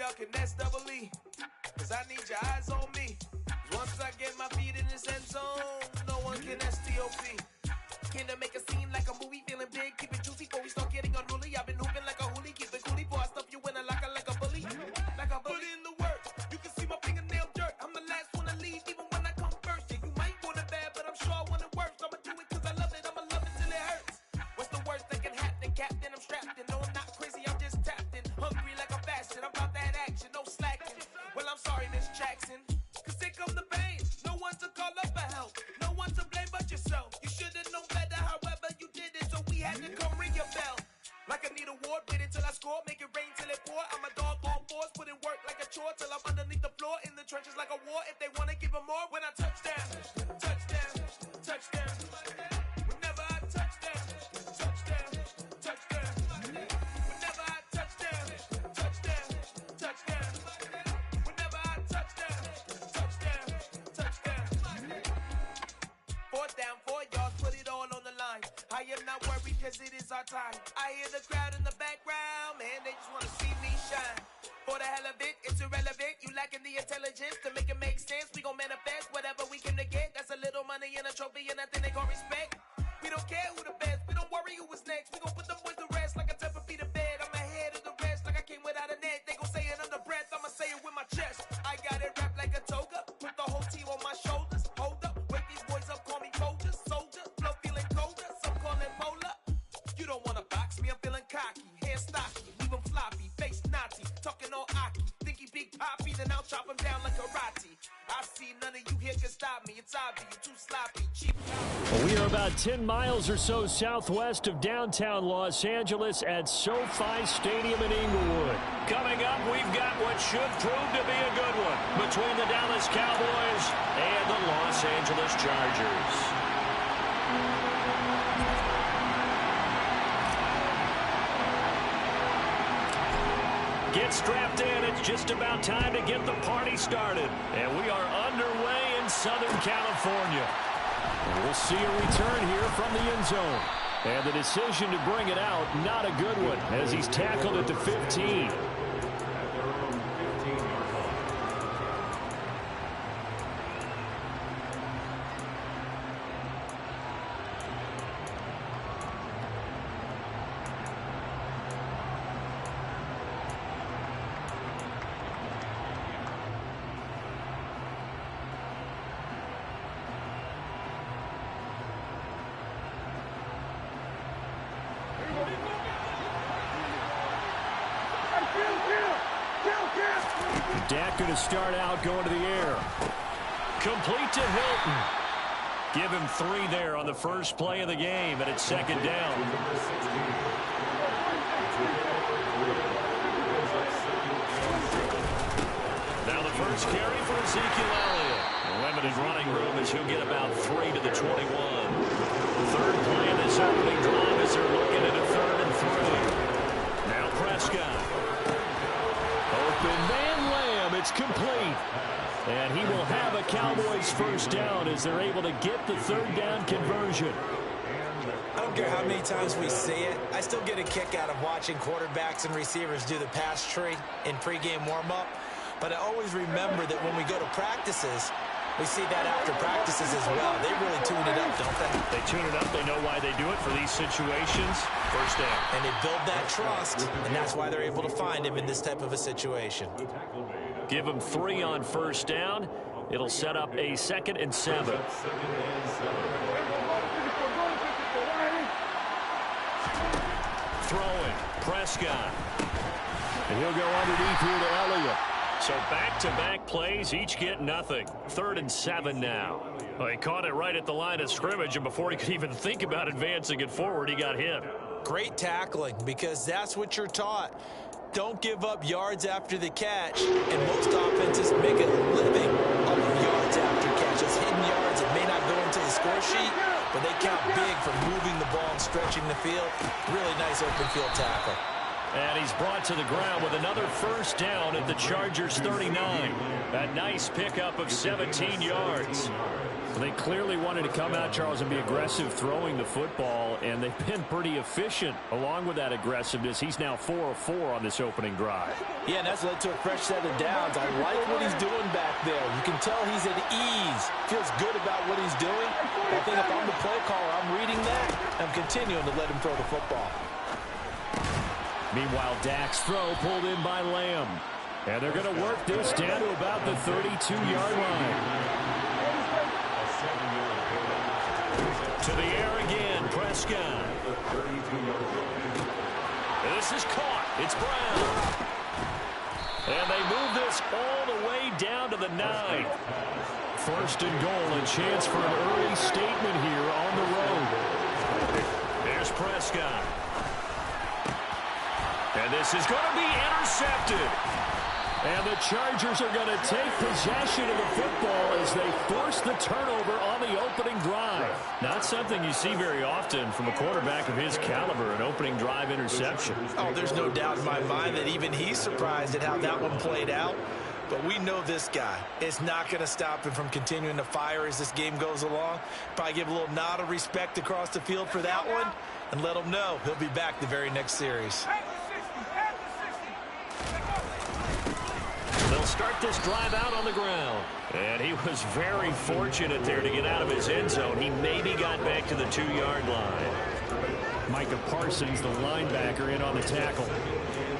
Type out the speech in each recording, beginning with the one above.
y'all can nest double E. Cause I need your eyes on me. Once I get my feet in this end zone, no one can STOP. Can I make a scene like a movie? Feeling big, keep it juicy before we start getting unruly. I've been hooping like a hoolie, keep it coolie before I stuff you in a locker like a bully. Like a bully in the work. You can see my fingernail dirt. I'm the last one to leave, even when I come first. Yeah, you might want it bad, but I'm sure I want it worse. I'ma do it cause I love it, I'ma love it till it hurts. What's the worst that can happen, Captain? I'm strapped in. No, I'm not crazy, I'm just tapped in. Hungry like I'm fasting, I'm about that action, no slacking. Well, I'm sorry, Miss Jackson. Cause here come the pain. No one to call up for help. No one to blame but yourself. You should've known better, however you did it. So we had to come ring your bell. Like I need a award, wait until I score. Make it rain till it pour. I'm a dog on fours, put in work like a chore. Till I'm underneath the floor, in the trenches like a war. If they wanna give them more, when I touch down, touchdown, touchdown. Whenever I touch down, touchdown, touchdown. Whenever I touch down, touchdown, touchdown. Whenever I touch down, touchdown, touchdown. Fourth down, 4 yards, put it all on the line. I am not worried cause it is our time. I hear the crowd in the background, man, they just wanna see me shine. For the hell of it, it's irrelevant. You lacking the intelligence to make it make sense. We gon' manifest whatever we came to get. That's a little money and a trophy and nothing they gon' respect. We don't care who the best, we don't worry who was next. We gon' put them boys to rest like a 10 feet of bed. I'm ahead of the rest like I came without a net. They gon' say it under breath, I'ma say it with my chest. I got it wrapped like a toga, put the whole team on my shoulders. Hold up, wake these boys up, call me soldier, soldier. Flow feeling colder, some call it polar. You don't wanna box me, I'm feeling cocky. Hair stocky, leave him floppy, face naughty. Talking all aki, think he big poppy, then I'll chop him down like karate. I see none of you here can stop me, it's obvious, you too sloppy, cheap. Well, we are about 10 miles or so southwest of downtown Los Angeles at SoFi Stadium in Inglewood. Coming up, we've got what should prove to be a good one between the Dallas Cowboys and the Los Angeles Chargers. Get strapped in. It's just about time to get the party started. And we are underway in Southern California. And we'll see a return here from the end zone. And the decision to bring it out, not a good one, as he's tackled at the 15. Dak going to start out going to the air. Complete to Hilton. Give him 3 there on the first play of the game, and it's second down. Now the first carry for Ezekiel Elliott. Limited running room as he'll get about 3 to the 21. Third play in this opening drive as they're looking at a 3rd and 3. Now Prescott. Open man Lamb, it's complete. And he will have a Cowboys first down as they're able to get the 3rd down conversion. I don't care how many times we see it. I still get a kick out of watching quarterbacks and receivers do the pass tree in pregame warm-up. But I always remember that when we go to practices, we see that after practices as well. They really tune it up, don't they? They tune it up. They know why they do it for these situations. First down. And they build that trust, and that's why they're able to find him in this type of a situation. Give him 3 on first down. It'll set up a 2nd and 7. Throwing. Prescott. And he'll go underneath here to Elliott. So back-to-back plays, each get nothing. 3rd and 7 now. Well, he caught it right at the line of scrimmage, and before he could even think about advancing it forward, he got hit. Great tackling, because that's what you're taught. Don't give up yards after the catch, and most offenses make a living off of yards after catch. Those hidden yards that may not go into the score sheet, but they count big for moving the ball and stretching the field. Really nice open field tackle. And he's brought to the ground with another first down at the Chargers' 39. A nice pickup of 17 yards. They clearly wanted to come out, Charles, and be aggressive throwing the football, and they've been pretty efficient along with that aggressiveness. He's now 4 of 4 on this opening drive. Yeah, and that's led to a fresh set of downs. I like what he's doing back there. You can tell he's at ease. Feels good about what he's doing. I think if I'm the play caller, I'm reading that. I'm continuing to let him throw the football. Meanwhile, Dak's throw pulled in by Lamb. And they're going to work this down to about the 32-yard line. To the air again, Prescott. This is caught. It's Brown. And they move this all the way down to the 9. First and goal, a chance for an early statement here on the road. There's Prescott. And this is going to be intercepted. And the Chargers are going to take possession of the football as they force the turnover on the opening drive. Not something you see very often from a quarterback of his caliber, an opening drive interception. Oh, there's no doubt in my mind that even he's surprised at how that one played out. But we know this guy. It's not going to stop him from continuing to fire as this game goes along. Probably give a little nod of respect across the field for that one and let him know he'll be back the very next series. They'll start this drive out on the ground. And he was very fortunate there to get out of his end zone. He maybe got back to the 2-yard line. Micah Parsons, the linebacker, in on the tackle.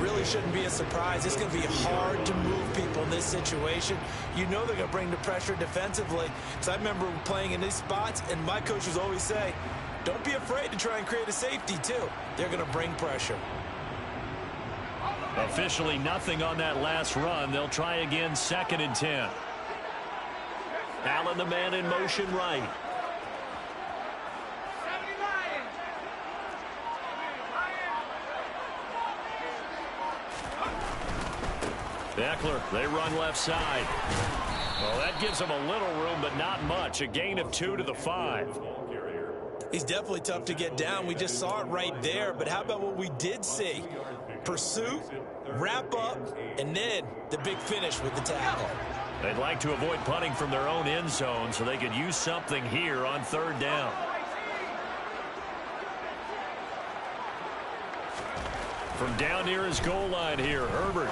Really shouldn't be a surprise. It's going to be hard to move people in this situation. You know they're going to bring the pressure defensively. Because I remember playing in these spots, and my coaches always say, don't be afraid to try and create a safety, too. They're going to bring pressure. Officially nothing on that last run. They'll try again, 2nd and 10. Allen, the man in motion right. Eckler, they run left side. Well, that gives them a little room, but not much. A gain of 2 to the 5. He's definitely tough to get down. We just saw it right there. But how about what we did see? Pursuit, wrap up, and then the big finish with the tackle. They'd like to avoid punting from their own end zone so they could use something here on 3rd down. From down near his goal line here, Herbert.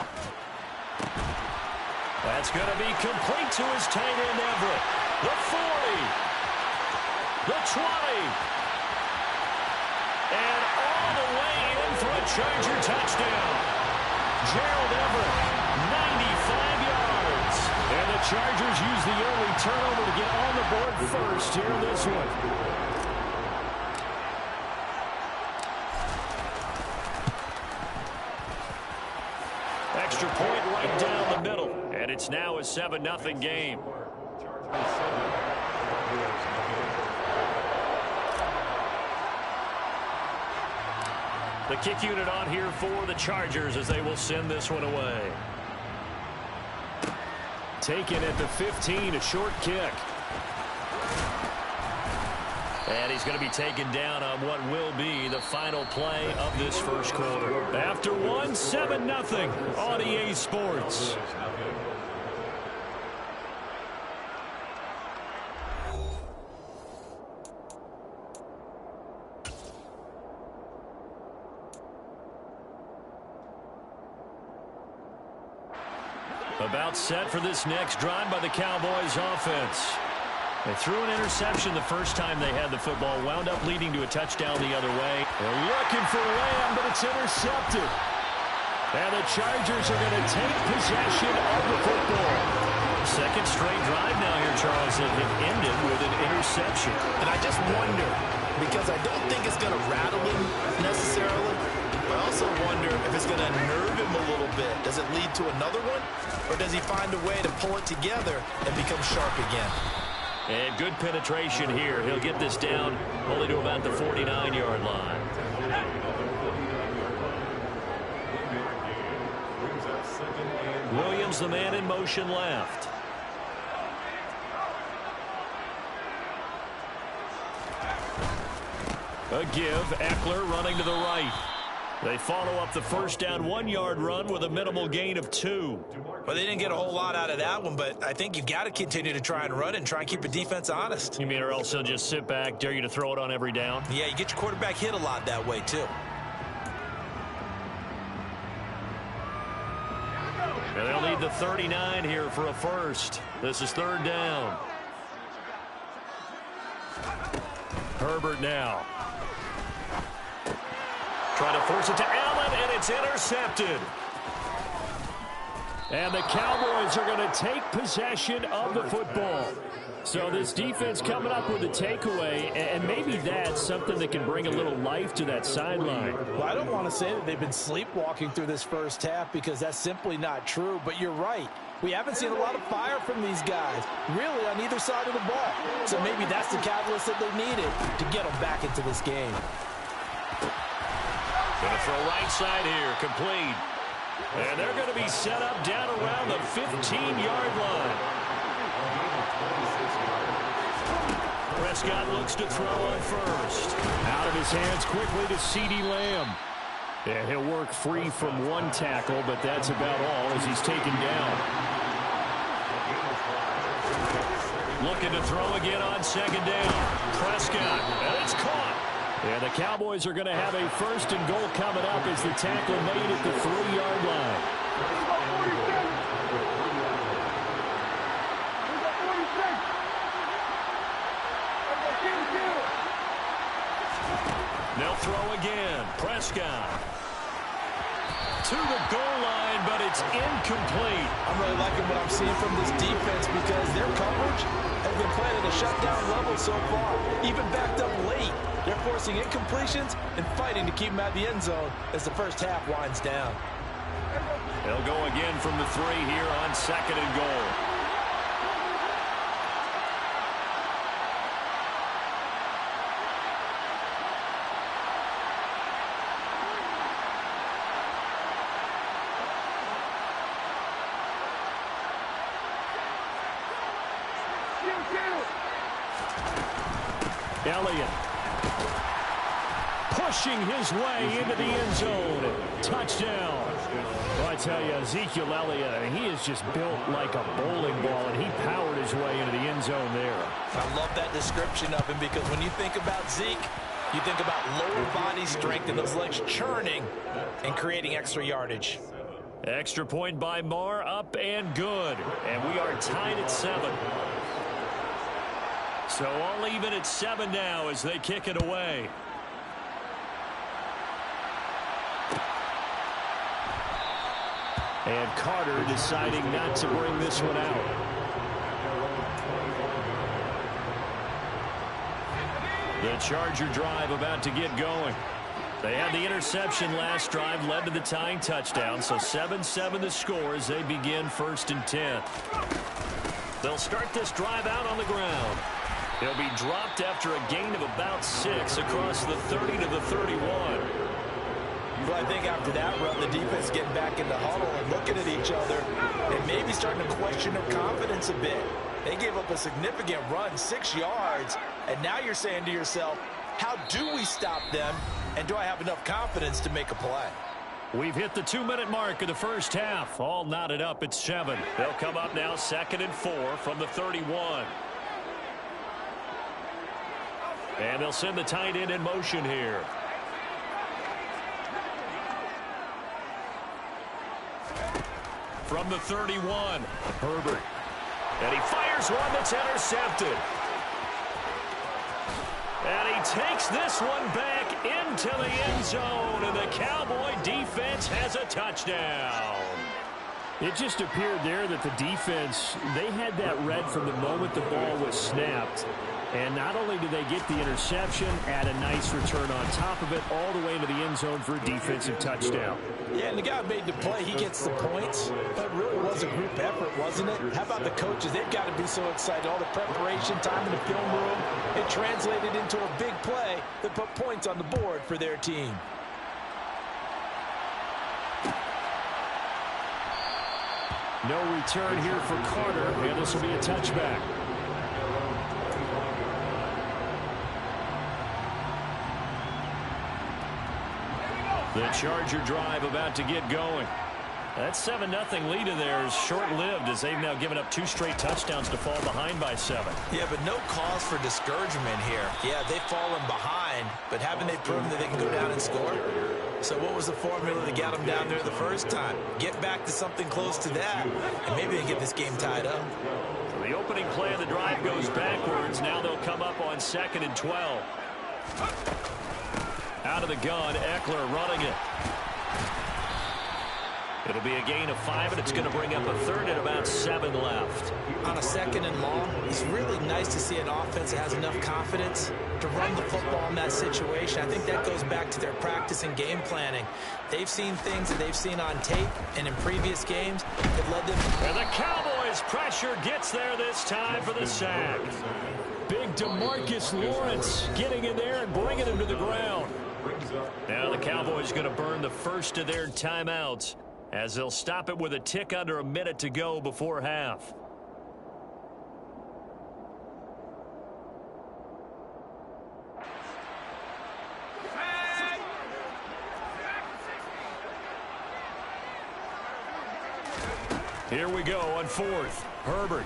That's going to be complete to his tight end, Everett. The 40. The 20. And all the way in for a Charger touchdown. Gerald Everett, 95 yards. And the Chargers use the early turnover to get on the board first here in this one. Extra point right down the middle. And it's now a 7-0 game. The kick unit on here for the Chargers as they will send this one away. Taken at the 15, a short kick. And he's going to be taken down on what will be the final play of this first quarter. After 7-0 on EA Sports. About set for this next drive by the Cowboys offense. They threw an interception the first time they had the football, wound up leading to a touchdown the other way. They're looking for Lamb, but it's intercepted. And the Chargers are going to take possession of the football. Second straight drive now here, Charles, that have ended with an interception. And I just wonder, because I don't think it's going to rattle him necessarily, but I also wonder if it's going to nerve him a little bit. Does it lead to another one? Or does he find a way to pull it together and become sharp again? And good penetration here. He'll get this down only to about the 49-yard line. Williams, the man in motion left. A give. Eckler running to the right. They follow up the first down 1-yard run with a minimal gain of 2. Well, they didn't get a whole lot out of that one, but I think you've got to continue to try and run and try and keep the defense honest. You mean or else they'll just sit back, dare you to throw it on every down? Yeah, you get your quarterback hit a lot that way, too. And they'll need the 39 here for a first. This is 3rd down. Herbert now. Trying to force it to Allen, and it's intercepted. And the Cowboys are going to take possession of the football. So this defense coming up with a takeaway, and maybe that's something that can bring a little life to that sideline. Well, I don't want to say that they've been sleepwalking through this first half because that's simply not true, but you're right. We haven't seen a lot of fire from these guys, really, on either side of the ball. So maybe that's the catalyst that they needed to get them back into this game. Going to throw right side here, complete. And they're going to be set up down around the 15-yard line. Prescott looks to throw on first. Out of his hands quickly to CeeDee Lamb. Yeah, he'll work free from one tackle, but that's about all as he's taken down. Looking to throw again on 2nd down. Prescott, and it's caught. And the Cowboys are going to have a 1st and goal coming up as the tackle made at the 3-yard line. They'll throw again. Prescott to the goal line, but it's incomplete. I'm really liking what I'm seeing from this defense because their coverage has been playing at a shutdown level so far. Even backed up late, they're forcing incompletions and fighting to keep them out of the end zone as the first half winds down. They'll go again from the 3 here on 2nd and goal. Elliott pushing his way into the end zone. Touchdown. Well, I tell you, Ezekiel Elliott, he is just built like a bowling ball, and he powered his way into the end zone there. I love that description of him because when you think about Zeke, you think about lower body strength and those legs churning and creating extra yardage. Extra point by Marr, up and good. And we are tied at 7. So all even at 7 now as they kick it away. And Carter deciding not to bring this one out. The Charger drive about to get going. They had the interception last drive, led to the tying touchdown. So 7-7 the score as they begin 1st and 10. They'll start this drive out on the ground. He'll be dropped after a gain of about 6 across the 30 to the 31. But I think after that run, the defense getting back in the huddle and looking at each other and maybe starting to question their confidence a bit. They gave up a significant run, 6 yards, and now you're saying to yourself, how do we stop them, and do I have enough confidence to make a play? We've hit the 2-minute mark of the first half. All knotted up at 7. They'll come up now 2nd and 4 from the 31. And they'll send the tight end in motion here. From the 31, Herbert. And he fires one that's intercepted. And he takes this one back into the end zone, and the Cowboy defense has a touchdown. It just appeared there that the defense, they had that read from the moment the ball was snapped. And not only do they get the interception, add a nice return on top of it, all the way into the end zone for a defensive touchdown. Yeah, and the guy who made the play, he gets the points. But it really was a group effort, wasn't it? How about the coaches? They've got to be so excited. All the preparation time in the film room, it translated into a big play that put points on the board for their team. No return here for Carter, and this will be a touchback. The Charger drive about to get going. That 7-0 lead of theirs short-lived as they've now given up 2 straight touchdowns to fall behind by 7. Yeah, but no cause for discouragement here. Yeah, they've fallen behind, but haven't they proven that they can go down and score? So what was the formula that got them down there the first time? Get back to something close to that, and maybe they get this game tied up. So the opening play of the drive goes backwards. Now they'll come up on 2nd and 12. Out of the gun, Eckler running it. It'll be a gain of 5, and it's going to bring up a 3rd and about 7 left. On a 2nd and long, it's really nice to see an offense that has enough confidence to run the football in that situation. I think that goes back to their practice and game planning. They've seen things that they've seen on tape and in previous games that led them. And the Cowboys' pressure gets there this time for the sack. Big DeMarcus Lawrence getting in there and bringing him to the ground. Now the Cowboys going to burn the first of their timeouts, as they'll stop it with a tick under a minute to go before half. Here we go on 4th. Herbert.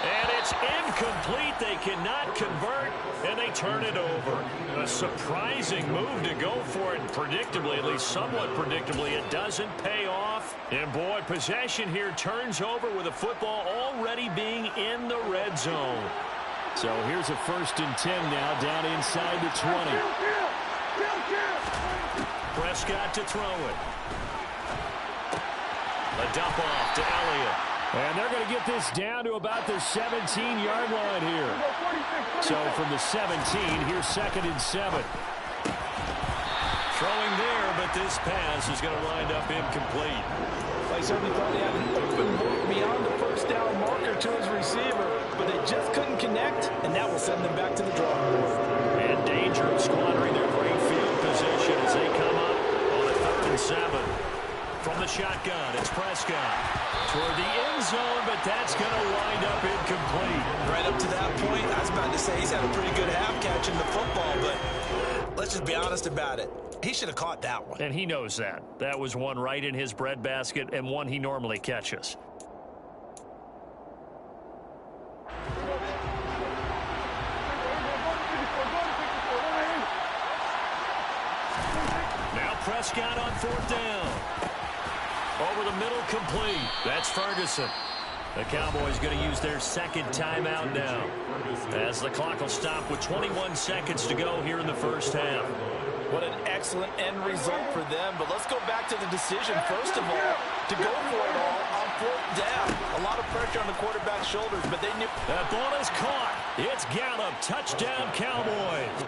And it's incomplete. They cannot convert, and they turn it over. A surprising move to go for it. Predictably, at least somewhat predictably, it doesn't pay off. And, boy, possession here turns over with the football already being in the red zone. So here's a 1st and 10 now down inside the 20. Prescott to throw it. A dump off to Elliott. And they're going to get this down to about the 17-yard line here. So from the 17, here's 2nd and 7. Throwing there, but this pass is going to wind up incomplete. I certainly thought he had an open look beyond the first down marker to his receiver, but they just couldn't connect, and that will send them back to the drawing board. In danger of squandering their great field position as they come up on a 3rd and 7. From the shotgun, it's Prescott toward the end zone, but that's going to wind up incomplete. Right up to that point, I was about to say he's had a pretty good half catching the football, but let's just be honest about it. He should have caught that one. And he knows that. That was one right in his breadbasket and one he normally catches. Now Prescott on 4th down. Over the middle, complete. That's Ferguson. The Cowboys going to use their 2nd timeout now, as the clock will stop with 21 seconds to go here in the first half. What an excellent end result for them. But let's go back to the decision, first of all, to go for it all on 4th down. A lot of pressure on the quarterback's shoulders, but they knew. That ball is caught. It's Gallup. Touchdown, Cowboys.